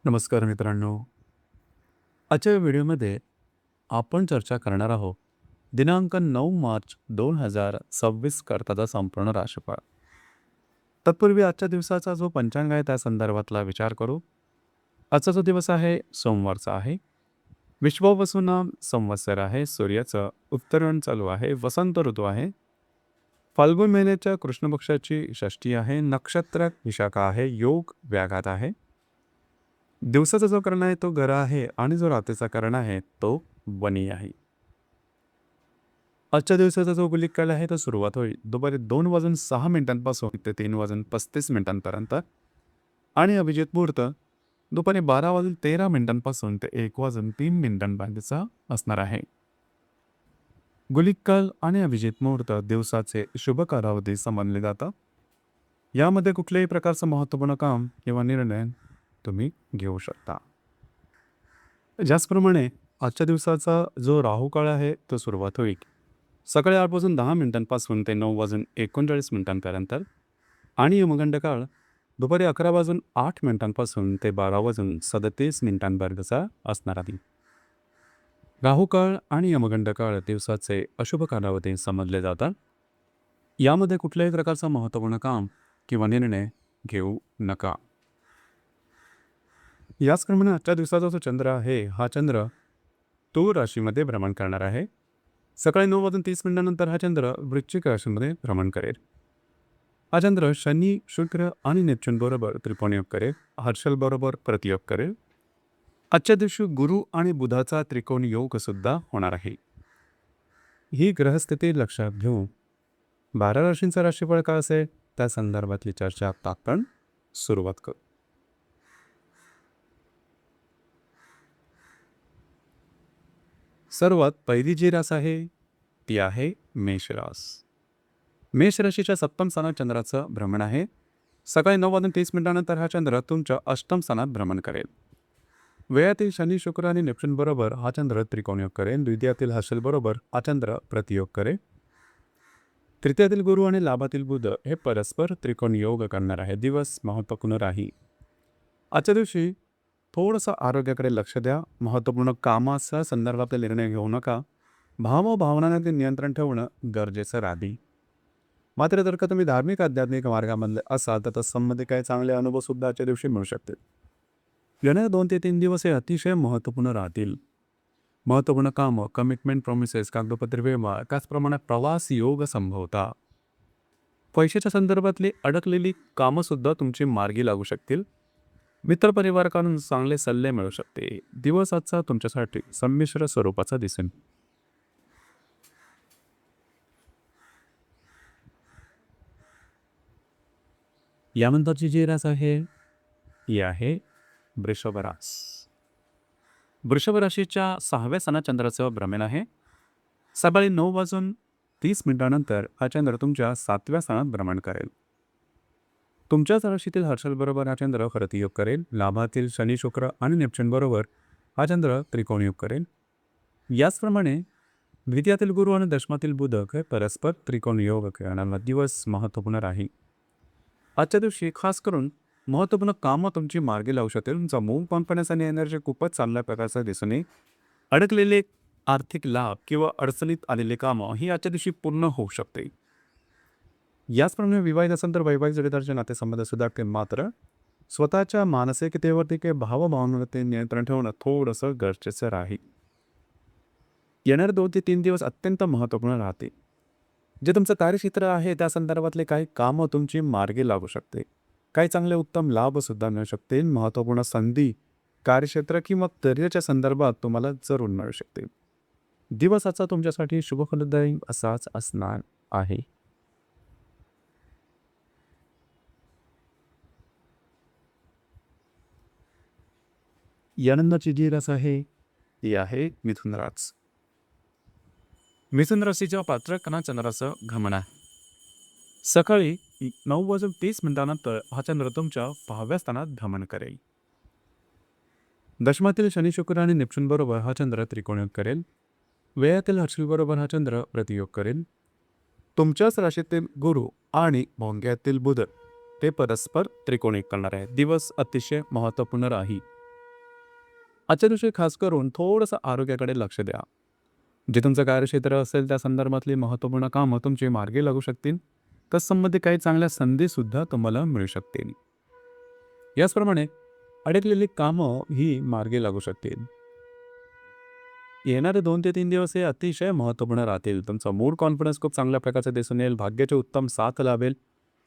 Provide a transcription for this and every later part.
नमस्कार मित्रांनो. आजच्या व्हिडिओमध्ये आपण चर्चा करणार आहोत दिनांक 9 मार्च 2026 करताचा संपूर्ण राशिफळ. तत्पूर्वी आजच्या दिवसाचा जो पंचांग आहे त्या संदर्भातला विचार करू. आजचा जो दिवस आहे सोमवारचा आहे. विश्वावसुनाम संवत्सर आहे. सूर्याचं उत्तरायण चालू आहे. वसंत ऋतू आहे. फाल्गुन महिन्याच्या कृष्ण पक्षाची षष्ठी आहे. नक्षत्र विशाखा आहे. योग व्याघात आहे. दिवसाचा जो कर्ण आहे तो गर आहे आणि जो रात्रीचा कर्ण आहे तो वनी आहे. आजच्या दिवसाचा जो गुलिक काळ आहे तो सुरुवात होईल दुपारी 2:06 ते 3:35 आणि अभिजित मुहूर्त दुपारी 12:13 ते 1:03 असणार आहे. गुलिक काळ आणि अभिजित मुहूर्त दिवसाचे शुभ कालावधी समजले जातात. यामध्ये कुठल्याही प्रकारचं महत्त्वपूर्ण काम किंवा निर्णय तुम्ही घेऊ शकता. ज्याचप्रमाणे आजच्या दिवसाचा जो राहू काळ आहे तो सुरुवात होईल सकाळी 8:10 ते 9:39 आणि यमगंड काळ दुपारी 11:08 ते 12:37 असणार आहे. राहू काळ आणि यमगंड काळ दिवसाचे अशुभ कालावधी समजले जातात. यामध्ये कुठल्याही प्रकारचं महत्त्वपूर्ण काम किंवा निर्णय घेऊ नका. याचप्रमाणे आजच्या दिवसाचा जो चंद्र आहे हा चंद्र तूळ राशीमध्ये भ्रमण करणार आहे. सकाळी 9:30 हा चंद्र वृश्चिक राशीमध्ये भ्रमण करेल. हा चंद्र शनी, शुक्र आणि नेपच्यून बरोबर त्रिकोणयोग करेल. हर्षल बरोबर प्रतियोग करेल. आजच्या दिवशी गुरु आणि बुधाचा त्रिकोण योग सुद्धा होणार आहे. ही ग्रहस्थिती लक्षात घेऊन 12 राशींचा राशीफळ काय असेल त्या संदर्भातली चर्चा आता आपण सुरुवात करू. सर्वात पहिली जी रास आहे ती आहे मेष रास. मेष राशीच्या सप्तम स्थानात चंद्राचं भ्रमण आहे. सकाळी 9:30 हा चंद्र तुमच्या अष्टम स्थानात भ्रमण करेल. वेळातील शनी, शुक्र आणि नेपच्यून बरोबर हा चंद्र त्रिकोणयोग करेल. द्वितीयातील हर्षल बरोबर हा चंद्र प्रतियोग करेल. तृतीयातील गुरु आणि लाभातील बुध हे परस्पर त्रिकोण योग करणार आहे. दिवस महत्त्वपूर्ण राहील. आजच्या दिवशी थोडंसं आरोग्याकडे लक्ष द्या. महत्त्वपूर्ण कामाचा संदर्भातले निर्णय घेऊ नका. भावनांचे नियंत्रण ठेवणं गरजेचं राहील. मात्र जर का तुम्ही धार्मिक आध्यात्मिक मार्गामधले असाल तर तत्संबंधी काही चांगले अनुभव सुद्धा आजच्या दिवशी मिळू शकतील. येणारे 2 ते 3 दिवस हे अतिशय महत्त्वपूर्ण राहतील. महत्त्वपूर्ण कामं, कमिटमेंट, प्रॉमिसेस, कागदोपत्री व्यवहार, त्याचप्रमाणे प्रवास योग संभवता. पैशाच्या संदर्भातली अडकलेली कामंसुद्धा तुमची मार्गी लागू शकतील. मित्रपरिवाराकडून चांगले सल्ले मिळू शकते. दिवस आजचा तुमच्यासाठी संमिश्र स्वरूपाचा दिसेल. यानंतरची जी रास आहे ती आहे वृषभ रास. वृषभ राशीच्या 6व्या स्थानात चंद्राचं भ्रमण आहे. सकाळी 9:30 हा चंद्र तुमच्या 7व्या स्थानात भ्रमण करेल. तुमच्याच राशीतील हर्षल बरोबर हा चंद्र प्रतियोग करेल. लाभातील शनी, शुक्र आणि नेपच्यून बरोबर हा चंद्र त्रिकोणयोग करेल. याचप्रमाणे द्वितीयातील गुरु आणि दशमातील बुध हे परस्पर त्रिकोण योग करणारा दिवस महत्त्वपूर्ण राहील. आजच्या दिवशी खास करून महत्त्वपूर्ण कामं तुमची मार्गी लावू शकतील. तुमचा मूड कॉन्फिडन्स आणि एनर्जी खूपच चांगल्या प्रकारचं दिसून येईल. अडकलेले आर्थिक लाभ किंवा अडचणीत आलेले कामं ही आजच्या दिवशी पूर्ण होऊ शकते. याचप्रमाणे विवाहित असेल तर वैवाहिक जोडीदाराचे नातेसंबंध सुधारतील. मात्र स्वतःच्या मानसिकतेवरती किंवा भावभावनावरती नियंत्रण ठेवणं थोडंसं गरजेचं राहील. येणारे 2 ते 3 दिवस अत्यंत महत्त्वपूर्ण राहते. जे तुमचं कार्यक्षेत्र आहे त्या संदर्भातले काही कामं तुमची मार्गी लागू शकते. काही चांगले उत्तम लाभसुद्धा मिळू शकते. महत्त्वपूर्ण संधी कार्यक्षेत्र किंवा करिअरच्या संदर्भात तुम्हाला जरूर मिळू शकते. दिवसाचा तुमच्यासाठी शुभफलदायी असाच असणार आहे. यानंतरची जी रास आहे ती आहे मिथुन रास. मिथुन राशीच्या पात्र कणा चंद्राचं भ्रमण आहे. सकाळी 9:30 हा चंद्र तुमच्या 5व्या स्थानात भ्रमण करेल. दशमातील शनी, शुक्र आणि नेपच्यून बरोबर हा चंद्र त्रिकोणयोग करेल. वेळातील हर्षल बरोबर हा चंद्र प्रतियोग करेल. तुमच्याच राशीतील गुरु आणि भोंग्यातील बुध ते परस्पर त्रिकोणयोग करणार आहे. दिवस अतिशय महत्त्वपूर्ण राहील. आजच्या दिवशी खास करून थोडंसं आरोग्याकडे लक्ष द्या. जे तुमचं कार्यक्षेत्र असेल त्या संदर्भातली महत्त्वपूर्ण कामं तुमची मार्गी लागू शकतील. तत्संबंधी काही चांगल्या संधीसुद्धा तुम्हाला मिळू शकतील. याचप्रमाणे अडकलेली कामं ही मार्गी लागू शकतील. येणारे 2 ते 3 दिवस हे अतिशय महत्त्वपूर्ण राहतील. तुमचा मूड कॉन्फिडन्स खूप चांगल्या प्रकारचा दिसून येईल. भाग्याचे उत्तम साथ लाभेल.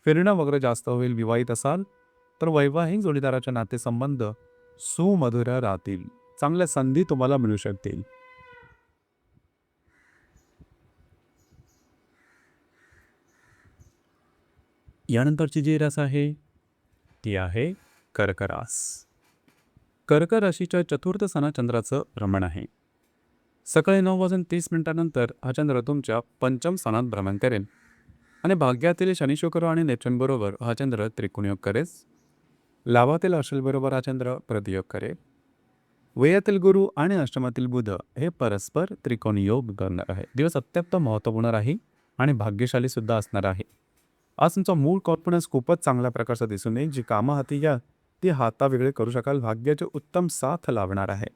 फिरणं वगैरे जास्त होईल. विवाहित असाल तर वैवाहिक जोडीदाराचे नातेसंबंध सुमधुर राहतील. चांगल्या संधी तुम्हाला मिळू शकतील. यानंतरची जी रास आहे ती आहे कर्क रास. कर्क राशीच्या चतुर्थ स्थानात चंद्राचं भ्रमण आहे. सकाळी 9:30 हा चंद्र तुमच्या पंचम स्थानात भ्रमण करेल आणि भाग्यातील शनी शुक्र आणि नेपच्यून बरोबर हा चंद्र त्रिकोणयोग करेल. लाभातील अश्विन बरोबर हा चंद्र प्रतियोग करेल. व्ययातील गुरु आणि अष्टमातील बुध हे परस्पर त्रिकोणी योग करणार आहे. दिवस अत्यंत महत्त्वपूर्ण राहील आणि भाग्यशाली सुद्धा असणार आहे. आज तुमचा मूड कॉन्फिडन्स खूपच चांगल्या प्रकारचा दिसून येईल. जी कामं हाती घ्या ती हातावेगळे करू शकाल. भाग्याचे उत्तम साथ लाभणार आहे.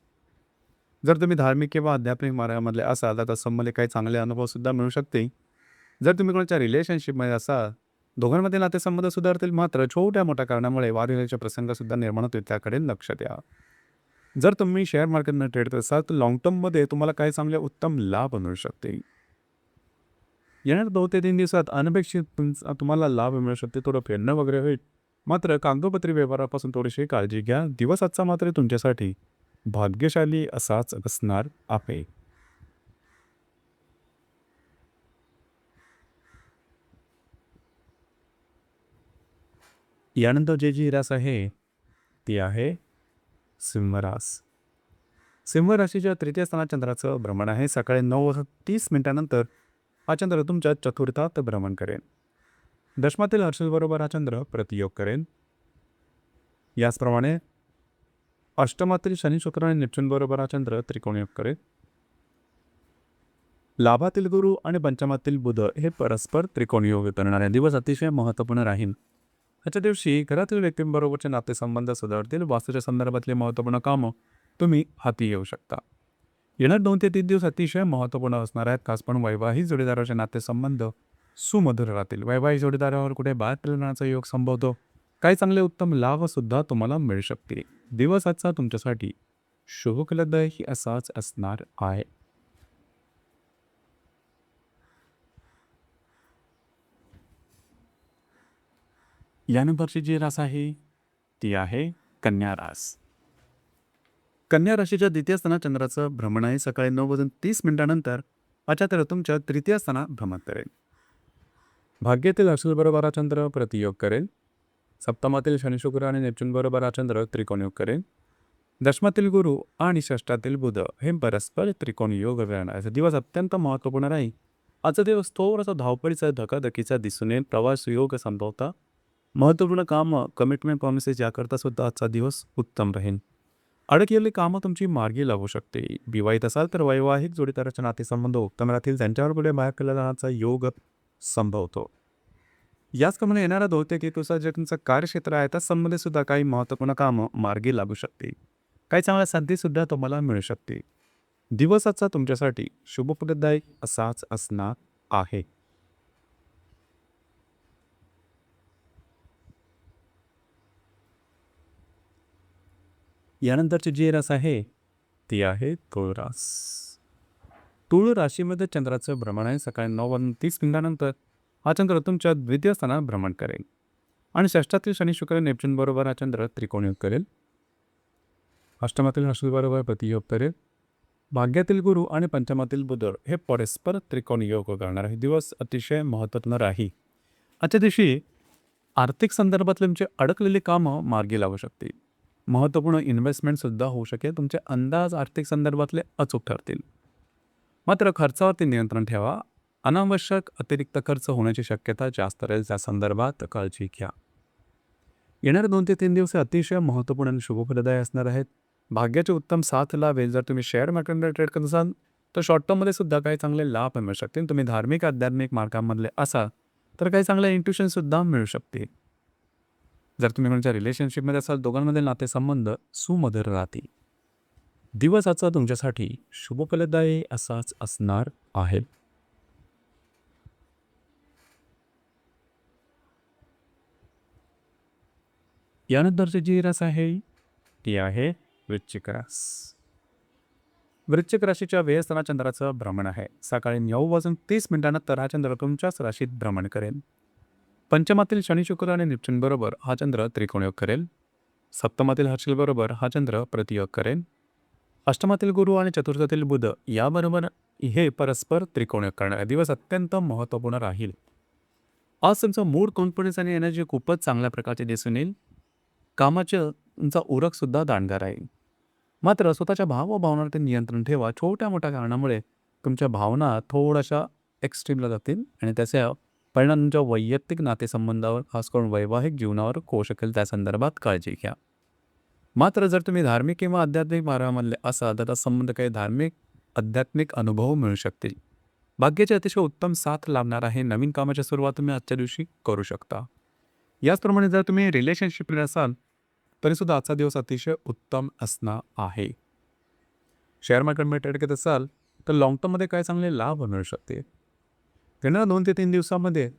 जर तुम्ही धार्मिक किंवा आध्यात्मिक मार्गामधले असाल तर तत्संबंधी काही चांगले अनुभवसुद्धा मिळू शकते. जर तुम्ही कोणाच्या रिलेशनशिपमध्ये असाल दोघांमध्ये नातेसंबंध सुधारतील. मात्र छोट्या मोठ्या कारणामुळे वादविवादाचे प्रसंगसुद्धा निर्माण होतील. त्याकडे लक्ष द्या. जर तुम्ही शेअर मार्केटमध्ये ट्रेड करत असाल तर लॉंग टर्ममध्ये तुम्हाला काही चांगले उत्तम लाभ मिळू शकते. येणार 2 ते 3 दिवसात अनपेक्षित तुम्हाला लाभ मिळू शकते. थोडं फिरणं वगैरे होईल. मात्र कागदोपत्री व्यवहारापासून थोडीशी काळजी घ्या. दिवस आजचा मात्र तुमच्यासाठी भाग्यशाली असाच असणार आहे. यानंतर जी रास आहे ती आहे सिंह रास. सिंह राशीच्या तृतीय स्थानात चंद्राचं भ्रमण आहे. सकाळी 9:30 हा चंद्र तुमच्या चतुर्थात भ्रमण करेल. दशमातील हर्षबरोबर हा चंद्र प्रतियोग करेल. याचप्रमाणे अष्टमातील शनी शुक्र आणि नेपच्यून बरोबर हा चंद्र त्रिकोणयोग करेल. लाभातील गुरु आणि पंचमातील बुध हे परस्पर त्रिकोणयोग करणारे दिवस अतिशय महत्त्वपूर्ण राहील. आजच्या दिवशी घरातील व्यक्तींबरोबरचे नातेसंबंध सुधारतील. वास्तूच्या संदर्भातले महत्त्वपूर्ण कामं तुम्ही हाती येऊ शकता. येणार 2 ते 3 दिवस अतिशय महत्त्वपूर्ण असणार आहेत. खास पण वैवाहिक जोडीदाराचे नातेसंबंध सुमधुर राहतील. वैवाहिक जोडीदारावर कुठे बाहेर फिरण्याचा योग संभवतो. काही चांगले उत्तम लाभसुद्धा तुम्हाला मिळू शकतील. दिवस आजचा तुमच्यासाठी शुभफलदायी असाच असणार आहे. यानंतरची जी रास आहे ती आहे कन्या रास. कन्या राशीच्या द्वितीय स्थानात चंद्राचं भ्रमण आहे. सकाळी 9:30 हा चंद्र तुमच्या तृतीय स्थानात भ्रमण करेल. भाग्यातील अश्विन बरोबर हा चंद्र प्रतियोग करेल. सप्तमातील शनी शुक्र आणि नेपच्यून बरोबर हा चंद्र त्रिकोणयोग करेल. दशमातील गुरु आणि षष्ठातील बुध हे परस्पर त्रिकोणी योग करणार. दिवस अत्यंत महत्त्वपूर्ण राहील. आजचा दिवस थोडासा धावपळीचा धकाधकीचा दिसून येईल. प्रवास योग संभवता महत्त्वपूर्ण कामं कमिटमेंट प्रॉमिसेस याकरता सुद्धा आजचा दिवस उत्तम राहील. अडकलेली कामं तुमची मार्गी लागू शकते. विवाहित असाल तर वैवाहिक जोडीदाराचे नातेसंबंध उत्तम राहतील. त्यांच्यावर पुढे बाहेर केलेला योग संभवतो. याचप्रमाणे येणारा 2 ते 3 दिवसात जे तुमचं कार्यक्षेत्र आहे त्या संबंधित सुद्धा काही महत्त्वपूर्ण कामं मार्गी लागू शकते. काही चांगल्या संधीसुद्धा तुम्हाला मिळू शकते. दिवसाचा तुमच्यासाठी शुभफलदायी असाच असणार आहे. यानंतरची जी रास आहे ती आहे तुळ रास. तुळ राशीमध्ये चंद्राचं भ्रमण आहे. सकाळी 9:30 हा चंद्र तुमच्या द्वितीय स्थानात भ्रमण करेल आणि षष्ठातील शनी शुक्र नेपच्यून बरोबर हा चंद्र त्रिकोणयोग करेल. अष्टमातील हर्षद बरोबर प्रतियोग करेल. भाग्यातील गुरु आणि पंचमातील बुध हे परस्पर त्रिकोणी योग करणार आहे. दिवस अतिशय महत्त्वपूर्ण राहील. आजच्या दिवशी आर्थिक संदर्भातले तुमचे अडकलेली कामं मार्गी लागू शकतील. महत्त्वपूर्ण इन्व्हेस्टमेंटसुद्धा होऊ शकेल. तुमचे अंदाज आर्थिक संदर्भातले अचूक ठरतील. मात्र खर्चावरती नियंत्रण ठेवा. अनावश्यक अतिरिक्त खर्च होण्याची शक्यता जास्त राहील. त्या संदर्भात काळजी घ्या. येणारे 2 ते 3 दिवस अतिशय महत्त्वपूर्ण आणि शुभफलदायी असणार आहेत. भाग्याचे उत्तम साथ लाभेल. जर तुम्ही शेअर मार्केटमध्ये ट्रेड करत असाल तर शॉर्ट टर्ममध्ये सुद्धा काही चांगले लाभ मिळू शकतील. तुम्ही धार्मिक आध्यात्मिक मार्गामधले असाल तर काही चांगले इंट्युशनसुद्धा मिळू शकते. जर तुम्ही कोणाच्या रिलेशनशिपमध्ये असाल दोघांमधील नातेसंबंध सुमधुर राहतील. दिवस आजचा तुमच्यासाठी शुभफलदायी असाच असणार आहे. यानंतरची जी रास आहे ती आहे वृश्चिक रास. वृश्चिक राशीच्या व्ययस्थाना चंद्राचं भ्रमण आहे. सकाळी 9:30 हा चंद्र तुमच्याच राशीत भ्रमण करेल. पंचमातील शनी शुक्र आणि नेपच्यून बरोबर हा चंद्र त्रिकोणयोग करेल. सप्तमातील हर्षल बरोबर हा चंद्र प्रतियोग करेल. अष्टमातील गुरु आणि चतुर्थातील बुध याबरोबर हे परस्पर त्रिकोणयोग करणारा दिवस अत्यंत महत्त्वपूर्ण राहील. आज तुमचा मूड, कॉन्फिडन्स आणि एनर्जी खूपच चांगल्या प्रकारचे दिसून येईल. कामाचं तुमचा उरक सुद्धा दांडगा राहील. मात्र स्वतःच्या भाव व भावनांवरती नियंत्रण ठेवा. छोट्या मोठ्या कारणामुळे तुमच्या भावना थोड्याशा एक्स्ट्रीमला जातील आणि त्याचा परिणाम तुमच्या वैयक्तिक नातेसंबंधावर, खास करून वैवाहिक जीवनावर होऊ शकेल. त्या संदर्भात काळजी घ्या. मात्र जर तुम्ही धार्मिक किंवा आध्यात्मिक मार्गामधले असाल तर त्या संबंध काही धार्मिक आध्यात्मिक अनुभव मिळू शकतील. भाग्याची अतिशय उत्तम साथ लाभणार आहे. नवीन कामाची सुरुवात तुम्ही आजच्या दिवशी करू शकता. याचप्रमाणे जर तुम्ही रिलेशनशिपमध्ये असाल तरीसुद्धा आजचा दिवस अतिशय उत्तम असणार आहे. शेअर मार्केटमध्ये ट्रेड करत असाल तर लाँग टर्ममध्ये काय चांगले लाभ मिळू शकते. येणाऱ्या 2 ते 3 दिवसामध्ये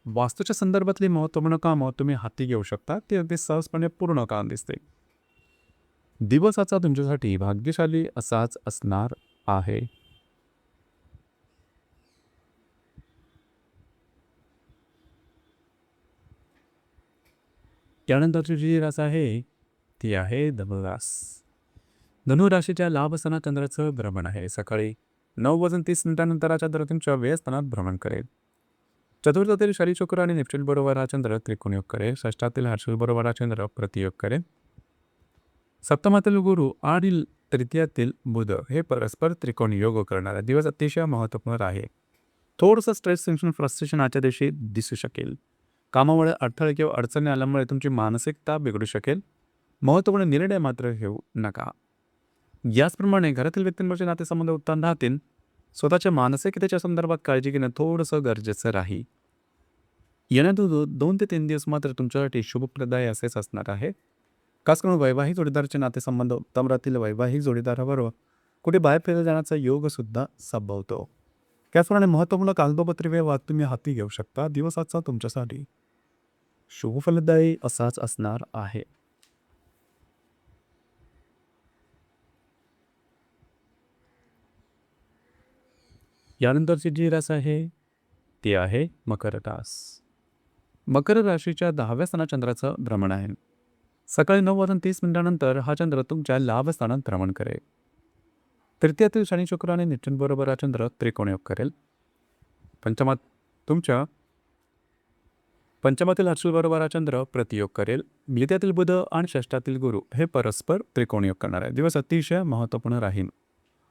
वास्तूच्या संदर्भातली महत्त्वपूर्ण कामं तुम्ही हाती घेऊ शकता. ते अगदी सहजपणे पूर्ण काम दिसते. दिवसाचा तुमच्यासाठी भाग्यशाली असाच असणार आहे. त्यानंतरची जी रास आहे ती आहे धनुरास. धनुराशीच्या लाभस्थानात चंद्राचं भ्रमण आहे. सकाळी 9:30 हा चंद्र तुमच्या व्ययस्थानात भ्रमण करेल. चतुर्थातील शनी शुक्र आणि नेपच्यून बरोबर हा चंद्र त्रिकोणयोग करेल. षष्ठातील हर्षल बरोबर हा चंद्र प्रतियोग करेल. सप्तमातील गुरु आणि तृतीयातील बुध हे परस्पर त्रिकोणी योग करणारा दिवस अतिशय महत्त्वपूर्ण आहे. थोडंसं स्ट्रेस, टेन्शन, फ्रस्ट्रेशन आजच्या दिवशी दिसू शकेल. कामामुळे अडथळे किंवा अडचणी आल्यामुळे तुमची मानसिकता बिघडू शकेल. महत्त्वपूर्ण निर्णय मात्र घेऊ नका. याचप्रमाणे घरातील व्यक्तींवरचे नातेसंबंध उत्तम राहतील. स्वतःच्या मानसिकतेच्या संदर्भात काळजी घेणं थोडंसं गरजेचं राहील. येणारे 2 ते 3 दिवस मात्र तुमच्यासाठी शुभप्रदायी असेच असणार आहे. खास करून वैवाहिक जोडीदाराचे नातेसंबंध उत्तम राहतील. वैवाहिक जोडीदाराबरोबर कुठे बाहेर फिरायला जाण्याचा योग सुद्धा संभवतो. त्याचप्रमाणे महत्त्वपूर्ण कागदोपत्री व्यवहार तुम्ही हाती घेऊ शकता. दिवसाचा तुमच्यासाठी शुभफलदायी असाच असणार आहे. यानंतरची जी रास आहे ती आहे मकर रास. मकर राशीच्या 10व्या स्थानात चंद्राचं भ्रमण आहे. सकाळी 9:30 हा चंद्र तुमच्या लाभस्थानात भ्रमण करेल. तृतीयातील शनी शुक्र आणि नेपच्यून बरोबर हा चंद्र त्रिकोणयोग करेल. पंचमातील हर्षल बरोबर हा चंद्र प्रतियोग करेल. द्वितीयातील बुध आणि षष्ठातील गुरु हे परस्पर त्रिकोणयोग करणार आहे. दिवस अतिशय महत्त्वपूर्ण राहील.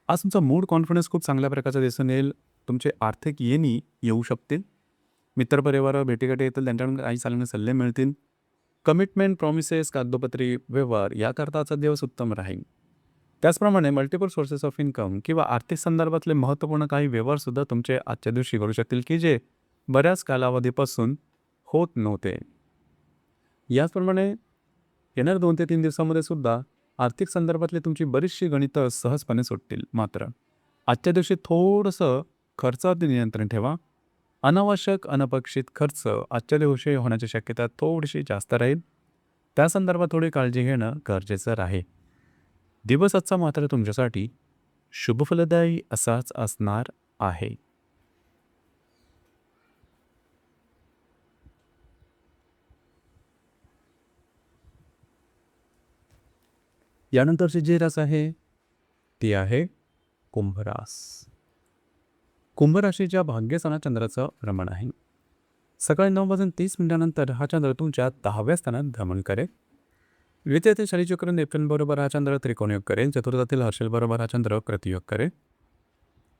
आज तुमचा मूड, कॉन्फिडन्स खूप चांगल्या प्रकारचा दिसून येईल. तुमचे आर्थिक येणी येऊ शकतील. मित्रपरिवार भेटीगाठी येतील, त्यांच्याकडून काही चांगले सल्ले मिळतील. कमिटमेंट, प्रॉमिसेस, कागदोपत्री व्यवहार याकरता आजचा दिवस उत्तम राहील. त्याचप्रमाणे मल्टिपल सोर्सेस ऑफ इन्कम किंवा आर्थिक संदर्भातले महत्त्वपूर्ण काही व्यवहारसुद्धा तुमचे आजच्या दिवशी घडू शकतील की जे बऱ्याच कालावधीपासून होत नव्हते. याचप्रमाणे येणाऱ्या 2 ते 3 दिवसामध्ये सुद्धा आर्थिक संदर्भातली तुमची बरीचशी गणितं सहजपणे सुटतील. मात्र आजच्या दिवशी थोडंसं खर्चावरती नियंत्रण ठेवा. अनावश्यक, अनपेक्षित खर्च आजच्या दिवशी होण्याची शक्यता थोडीशी जास्त राहील. त्या संदर्भात थोडी काळजी घेणं गरजेचं आहे. दिवस आजचा मात्र तुमच्यासाठी शुभफलदायी असाच असणार आहे. यानंतरची जी रास आहे ती आहे कुंभरास. कुंभ राशीच्या भाग्यस्थानात चंद्राचं भ्रमण आहे. सकाळी 9:30 हा चंद्र तुमच्या 10व्या स्थानात भ्रमण करेल. द्वितीयातील शनी शुक्र नेपच्यून बरोबर हा चंद्र त्रिकोणयोग करेल. चतुर्थातील हर्षल बरोबर हा चंद्र प्रतियोग करेल.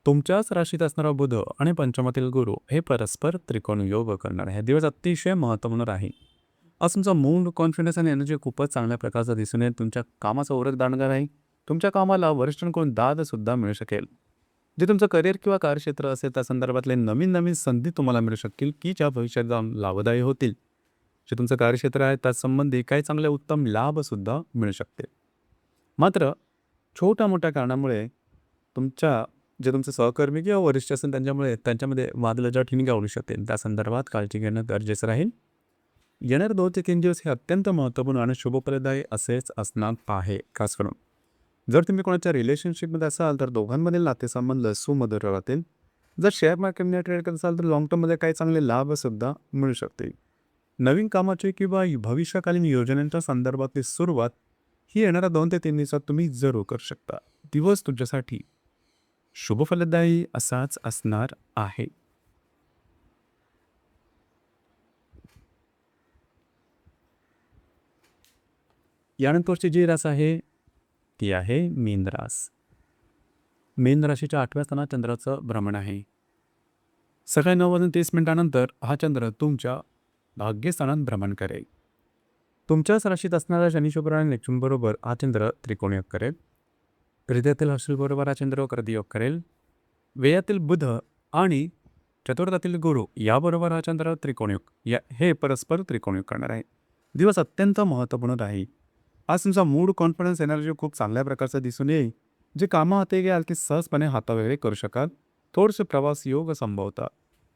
तुमच्याच राशीत असणारा बुध आणि पंचमातील गुरु हे परस्पर त्रिकोणयोग करणार आहे. दिवस अतिशय महत्त्वपूर्ण राहील. आज तुमचा मूड, कॉन्फिडन्स आणि एनर्जी खूपच चांगल्या प्रकारचा दिसून येईल. तुमच्या कामाचा ओरख दांडगा राहील. तुमच्या कामाला वरिष्ठांकडून दादसुद्धा मिळू शकेल. जे तुमचं करिअर किंवा कार्यक्षेत्र असेल त्या संदर्भातले नवीन नवीन संधी तुम्हाला मिळू शकतील की ज्या भविष्यात जाऊन लाभदायी होतील. जे तुमचं कार्यक्षेत्र आहे त्यासंबंधी काही चांगले उत्तम लाभसुद्धा मिळू शकते. मात्र छोट्या मोठ्या कारणामुळे जे तुमचे सहकर्मी किंवा वरिष्ठ असेल त्यांच्यामध्ये वादविवाद ठिणग्या उडू शकतील. त्या संदर्भात काळजी घेणं गरजेचं राहील. येणारे 2 ते 3 दिवस हे अत्यंत महत्त्वपूर्ण आणि शुभप्रदायी असेच असणार आहे. खास करून जर तुम्ही कोणाच्या रिलेशनशिपमध्ये असाल तर दोघांमधील नातेसंबंध सुमधुर राहतील. जर शेअर मार्केटमध्ये ट्रेड करत असाल तर लाँग टर्ममध्ये काही चांगले लाभसुद्धा मिळू शकतील. नवीन कामाची किंवा भविष्यकालीन योजनांच्या संदर्भातली सुरुवात ही येणाऱ्या 2 ते 3 दिवसात तुम्ही जरूर करू शकता. दिवस तुमच्यासाठी शुभफलदायी असाच असणार आहे. यानंतरची जी रास आहे ती आहे मीन रास. मीन राशीच्या 8व्या स्थानात चंद्राचं भ्रमण आहे. सकाळी 9:30 हा चंद्र तुमच्या भाग्यस्थानात भ्रमण करेल. तुमच्याच राशीत असणाऱ्या शनी, शुक्र आणि नेपच्यून बरोबर हा चंद्र त्रिकोणयोग करेल. हृदयातील हर्षल बरोबर हा चंद्र कर्दयोग करेल. व्ययातील बुध आणि चतुर्थातील गुरु याबरोबर हा चंद्र त्रिकोणयोग हे परस्पर त्रिकोणयोग करणार आहे. दिवस अत्यंत महत्त्वपूर्ण राहील. आज तुमचा मूड, कॉन्फिडन्स, एनर्जी खूप चांगल्या प्रकारचा दिसून येईल. जे कामं हाती घ्याल ती सहजपणे हातावेगळे करू शकाल. थोडेसे प्रवास योग संभवतात.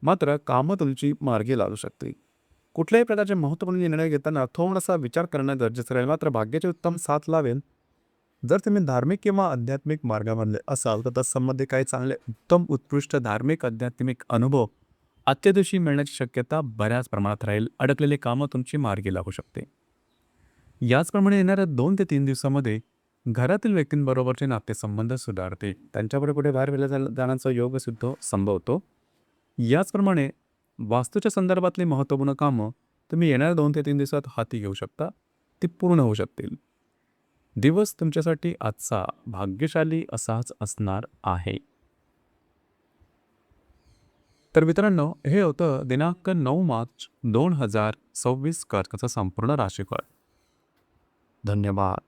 मात्र कामं तुमची मार्गी लागू शकतील. कुठल्याही प्रकारचे महत्त्वपूर्ण निर्णय घेताना थोडासा विचार करणं गरजेचं राहील. मात्र भाग्याची उत्तम साथ लावेल. जर तुम्ही धार्मिक किंवा आध्यात्मिक मार्गामधले असाल तर तत्संबंधी काही चांगले उत्तम उत्कृष्ट धार्मिक आध्यात्मिक अनुभव आजच्या दिवशी मिळण्याची शक्यता बऱ्याच प्रमाणात राहील. अडकलेली कामं तुमची मार्गी लागू शकते. याचप्रमाणे येणाऱ्या 2 ते 3 दिवसामध्ये घरातील व्यक्तींबरोबरचे नातेसंबंध सुधारते. त्यांच्याबरोबर कुठे बाहेर जाण्याचा योग सुद्धा संभवतो. याचप्रमाणे वास्तूच्या संदर्भातली महत्त्वपूर्ण कामं तुम्ही येणाऱ्या 2 ते 3 दिवसात हाती घेऊ शकता. ती पूर्ण होऊ शकतील. दिवस तुमच्यासाठी आजचा भाग्यशाली असाच असणार आहे. तर मित्रांनो, हे होतं दिनांक 9 मार्च 2026 कर्कचं संपूर्ण राशीफळ. धन्यवाद.